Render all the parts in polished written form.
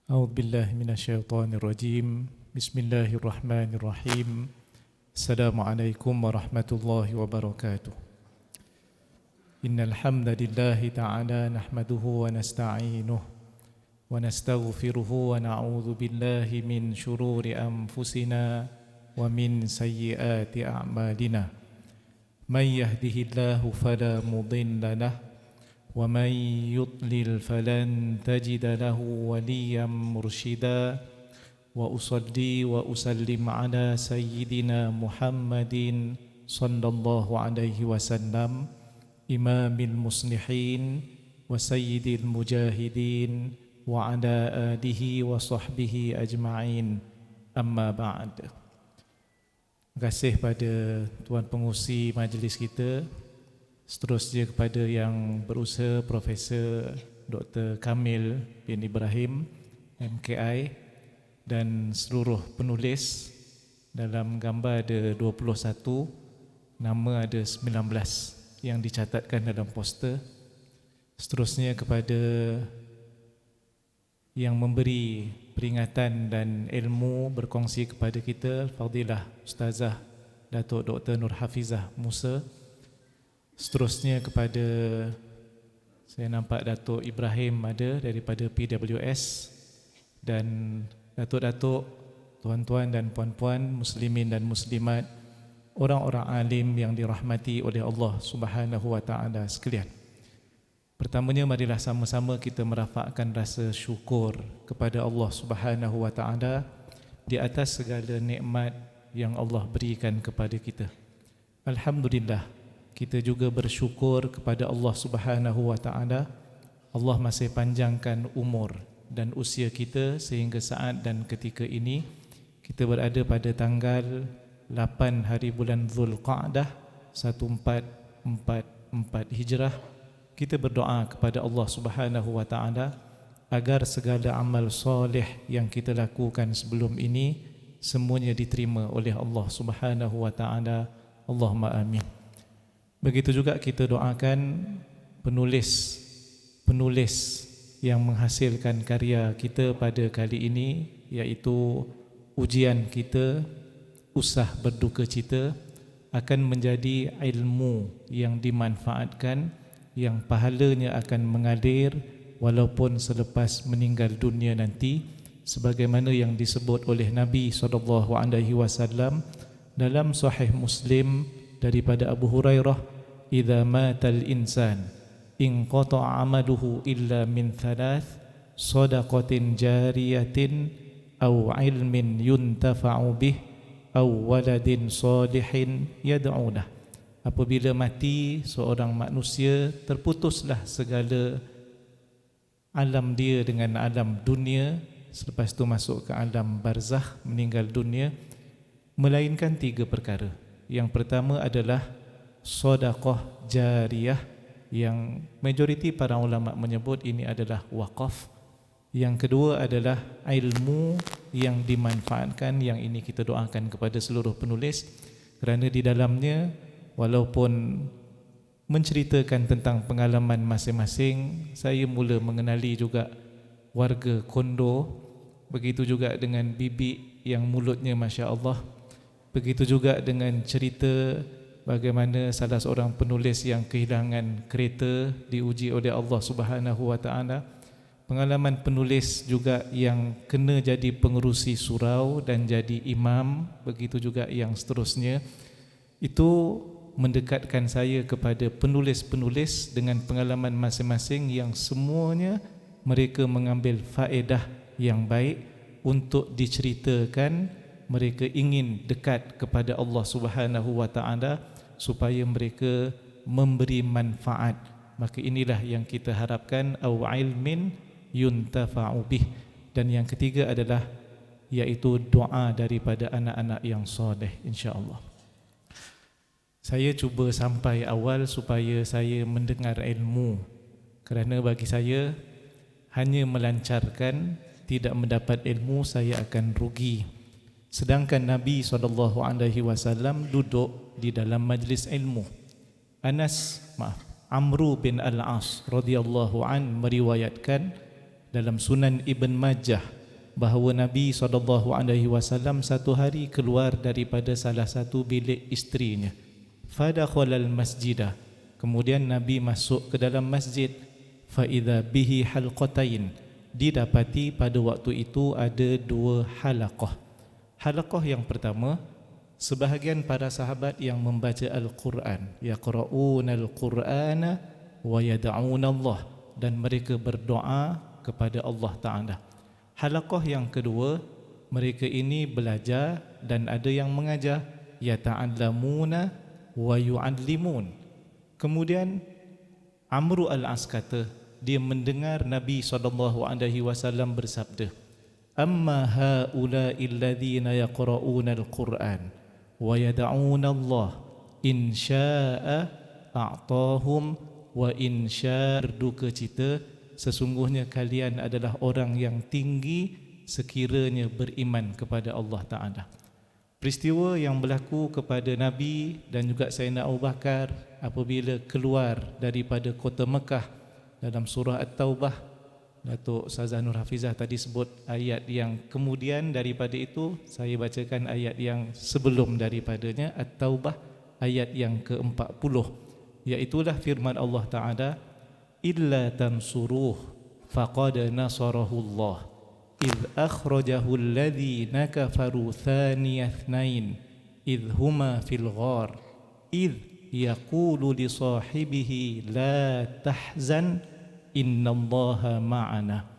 أعوذ بالله من الشيطان الرجيم بسم الله الرحمن الرحيم السلام عليكم ورحمة الله وبركاته إن الحمد لله تعالى نحمده ونستعينه ونستغفره ونعوذ بالله من شرور أنفسنا ومن سيئات أعمالنا من يهده الله فلا مضل له ومن يضلل فلن تجد له وليا مرشدا وأصلي وأسلم على سيدنا محمد صلى الله عليه وسلم إمام المصلحين وسيد المجاهدين وعلى آله وصحبه أجمعين أما بعد. Terima kasih pada Tuan Pengurusi majlis kita. Seterusnya kepada yang berusaha Profesor Dr. Kamil bin Ibrahim MKI dan seluruh penulis. Dalam gambar ada 21, nama ada 19 yang dicatatkan dalam poster. Seterusnya kepada yang memberi peringatan dan ilmu berkongsi kepada kita, Fadilah Ustazah Datuk Dr. Nur Hafizah Musa. Seterusnya kepada, saya nampak Datuk Ibrahim ada daripada PWS, dan Datuk-Datuk, tuan-tuan dan puan-puan, muslimin dan muslimat, orang-orang alim yang dirahmati oleh Allah Subhanahu wa taala sekalian. Pertamanya marilah sama-sama kita merafakkan rasa syukur kepada Allah Subhanahu wa taala di atas segala nikmat yang Allah berikan kepada kita. Alhamdulillah, kita juga bersyukur kepada Allah Subhanahu wa taala. Allah masih panjangkan umur dan usia kita sehingga saat dan ketika ini kita berada pada tanggal 8 hari bulan Zulqa'dah 1444 Hijrah. Kita berdoa kepada Allah Subhanahu wa taala agar segala amal soleh yang kita lakukan sebelum ini semuanya diterima oleh Allah Subhanahu wa taala. Allahumma amin. Begitu juga kita doakan penulis yang menghasilkan karya kita pada kali ini, iaitu ujian kita, usah berduka cita, akan menjadi ilmu yang dimanfaatkan, yang pahalanya akan mengalir walaupun selepas meninggal dunia nanti, sebagaimana yang disebut oleh Nabi SAW dalam Sahih Muslim daripada Abu Hurairah, idza matal insan inqata'a amaluhu illa min thalath, shadaqatin jariyatin aw ilmin yuntafa'u bih aw waladin salihin yad'u lah. Apabila mati seorang manusia, terputuslah segala alam dia dengan alam dunia, selepas itu masuk ke alam barzakh, meninggal dunia, melainkan 3 perkara. Yang pertama adalah sedekah jariyah, yang majoriti para ulama menyebut ini adalah wakaf. Yang kedua adalah ilmu yang dimanfaatkan, yang ini kita doakan kepada seluruh penulis, kerana di dalamnya walaupun menceritakan tentang pengalaman masing-masing, saya mula mengenali juga warga kondo, begitu juga dengan bibi yang mulutnya Masya Allah, begitu juga dengan cerita bagaimana salah seorang penulis yang kehilangan kereta diuji oleh Allah Subhanahu wa taala. Pengalaman penulis juga yang kena jadi pengerusi surau dan jadi imam, begitu juga yang seterusnya. Itu mendekatkan saya kepada penulis-penulis dengan pengalaman masing-masing, yang semuanya mereka mengambil faedah yang baik untuk diceritakan. Mereka ingin dekat kepada Allah Subhanahu wa taala supaya mereka memberi manfaat. Maka inilah yang kita harapkan, au ilmin yuntafa'u bih. Dan yang ketiga adalah iaitu doa daripada anak-anak yang soleh, insya-Allah. Saya cuba sampai awal supaya saya mendengar ilmu, kerana bagi saya hanya melancarkan, tidak mendapat ilmu saya akan rugi. Sedangkan Nabi SAW duduk di dalam majlis ilmu. Amru bin Al-As radhiyallahu an meriwayatkan dalam Sunan Ibn Majah bahawa Nabi SAW satu hari keluar daripada salah satu bilik isterinya. Fadakhalal masjidah. Kemudian Nabi masuk ke dalam masjid. Faidha bihi halqatain. Didapati pada waktu itu ada 2 halaqah. Halaqah yang pertama, sebahagian para sahabat yang membaca Al-Quran, yaqra'una al-Qur'ana wa yad'una Allah, dan mereka berdoa kepada Allah Ta'ala. Halaqah yang kedua, mereka ini belajar dan ada yang mengajar, yata'allamuna wa yu'allimun. Kemudian Amru al-As kata, dia mendengar Nabi SAW bersabda, amma haula'i alladhina yaqra'una al-Qur'an wa yad'una Allah in syaa'a a'tahum wa in syaa'a. Berduka cita, sesungguhnya kalian adalah orang yang tinggi sekiranya beriman kepada Allah Ta'ala. Peristiwa yang berlaku kepada Nabi dan juga Sayyidina Abu Bakar apabila keluar daripada kota Mekah, dalam surah At-Taubah, Datuk Ustazah Nur Hafizah tadi sebut ayat yang kemudian daripada itu, saya bacakan ayat yang sebelum daripadanya, At-Taubah ayat yang ke-40, iaitulah firman Allah Ta'ala, illa tansuruh faqad nasarahu Allah idh akhrajahu alladhina kafaru thaniya ithnain idh huma fil ghar idh yaqulu li sahibihi la tahzan innallaha ma'ana.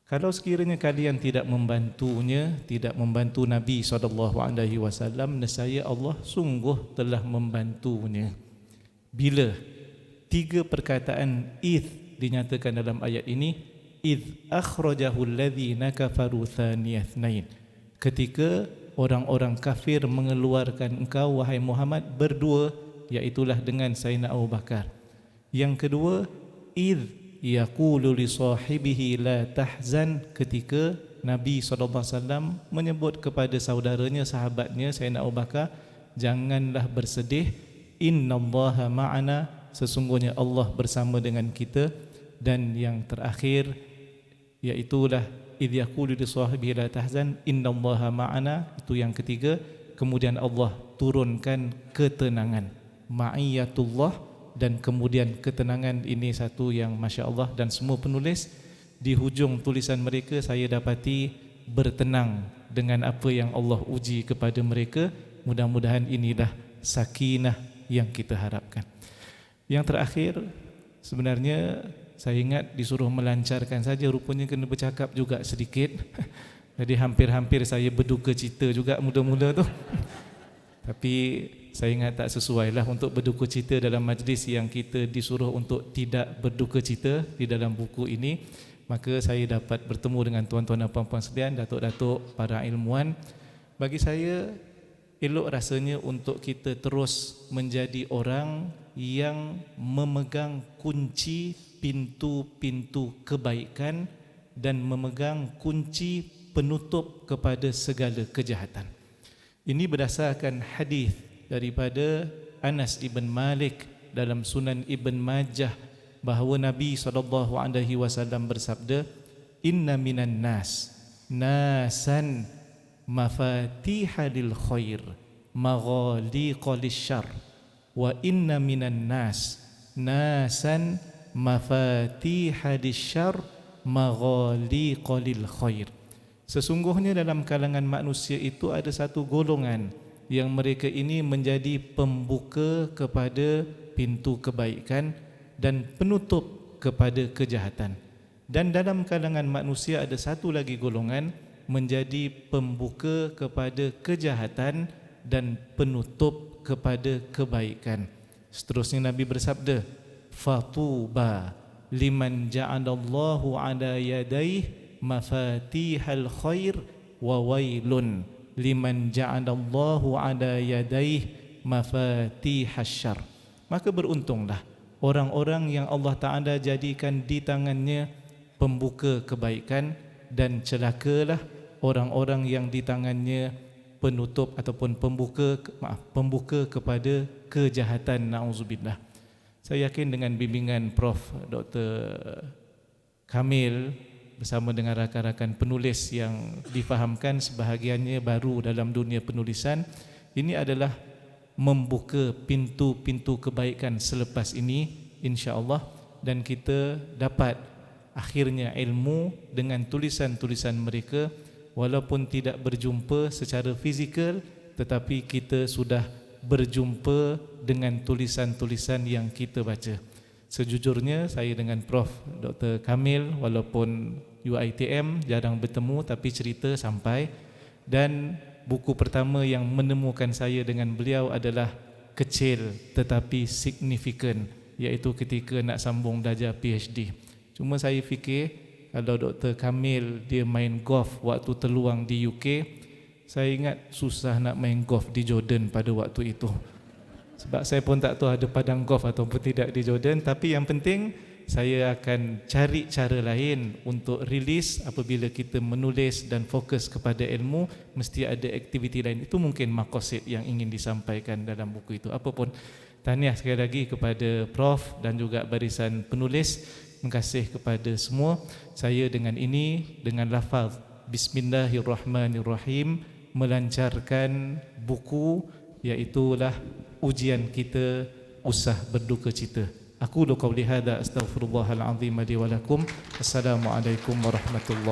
Kalau sekiranya kalian tidak membantunya, tidak membantu Nabi SAW, nescaya Allah sungguh telah membantunya. Bila 3 perkataan idh dinyatakan dalam ayat ini, idh akhrajahu alladhina kafaru thaniya ithnain, ketika orang-orang kafir mengeluarkan engkau wahai Muhammad berdua, iaitulah dengan Sayyidina Abu Bakar. Yang kedua, idh yaqulu li sahibihi la tahzan, ketika Nabi SAW menyebut kepada saudaranya, sahabatnya Sayyidina Abu Bakar, janganlah bersedih, innallaha ma'ana, sesungguhnya Allah bersama dengan kita. Dan yang terakhir iaitulah idh yaqulu li sahibihi la tahzan innallaha ma'ana, itu yang ketiga. Kemudian Allah turunkan ketenangan, ma'iyatullah, dan kemudian ketenangan ini satu yang Masya Allah. Dan semua penulis di hujung tulisan mereka saya dapati bertenang dengan apa yang Allah uji kepada mereka. Mudah-mudahan inilah sakinah yang kita harapkan. Yang terakhir, sebenarnya saya ingat disuruh melancarkan saja, rupanya kena bercakap juga sedikit. Jadi hampir-hampir saya berduka cita juga mula-mula tu. Tapi saya ingat tak sesuai lah untuk berduka cita dalam majlis yang kita disuruh untuk tidak berduka cita di dalam buku ini. Maka saya dapat bertemu dengan tuan-tuan dan puan-puan sekalian, datuk-datuk, para ilmuwan. Bagi saya elok rasanya untuk kita terus menjadi orang yang memegang kunci pintu-pintu kebaikan dan memegang kunci penutup kepada segala kejahatan. Ini berdasarkan hadis daripada Anas ibn Malik dalam Sunan Ibn Majah bahawa Nabi SAW bersabda, inna minan nas nasan mafatiha lil khair maghaliqa lisyarr wa inna minan nas nasan mafatiha lisyarr maghaliqa lil khair. Sesungguhnya dalam kalangan manusia itu ada satu golongan yang mereka ini menjadi pembuka kepada pintu kebaikan dan penutup kepada kejahatan. Dan dalam kalangan manusia ada satu lagi golongan menjadi pembuka kepada kejahatan dan penutup kepada kebaikan. Seterusnya Nabi bersabda, fatuba liman ja'alallahu ala yadayhi mafatihal khair wa wailun liman ja'alallahu ala yadayhi mafatihasy syarr. Maka beruntunglah orang-orang yang Allah Ta'ala jadikan di tangannya pembuka kebaikan, dan celakalah orang-orang yang di tangannya penutup ataupun pembuka kepada kejahatan. Na'udzubillah. Saya yakin dengan bimbingan Prof. Dr. Kamil bersama dengan rakan-rakan penulis yang difahamkan sebahagiannya baru dalam dunia penulisan. Ini adalah membuka pintu-pintu kebaikan selepas ini insya-Allah, dan kita dapat akhirnya ilmu dengan tulisan-tulisan mereka walaupun tidak berjumpa secara fizikal, tetapi kita sudah berjumpa dengan tulisan-tulisan yang kita baca. Sejujurnya saya dengan Prof. Dr. Kamil walaupun UiTM jarang bertemu, tapi cerita sampai, dan buku pertama yang menemukan saya dengan beliau adalah kecil tetapi signifikan, iaitu ketika nak sambung darjah PhD. Cuma saya fikir kalau Dr. Kamil dia main golf waktu terluang di UK, saya ingat susah nak main golf di Jordan pada waktu itu. Sebab saya pun tak tahu ada padang golf ataupun tidak di Jordan. Tapi yang penting saya akan cari cara lain untuk rilis. Apabila kita menulis dan fokus kepada ilmu, mesti ada aktiviti lain. Itu mungkin maqasid yang ingin disampaikan dalam buku itu. Apapun, tahniah sekali lagi kepada Prof dan juga barisan penulis. Terima kasih kepada semua. Saya dengan ini, dengan lafaz Bismillahirrahmanirrahim, melancarkan buku, iaitulah ujian kita, usah berduka cita. Aku qauli hadza astaghfirullahal azim li wa lakum. Assalamualaikum warahmatullahi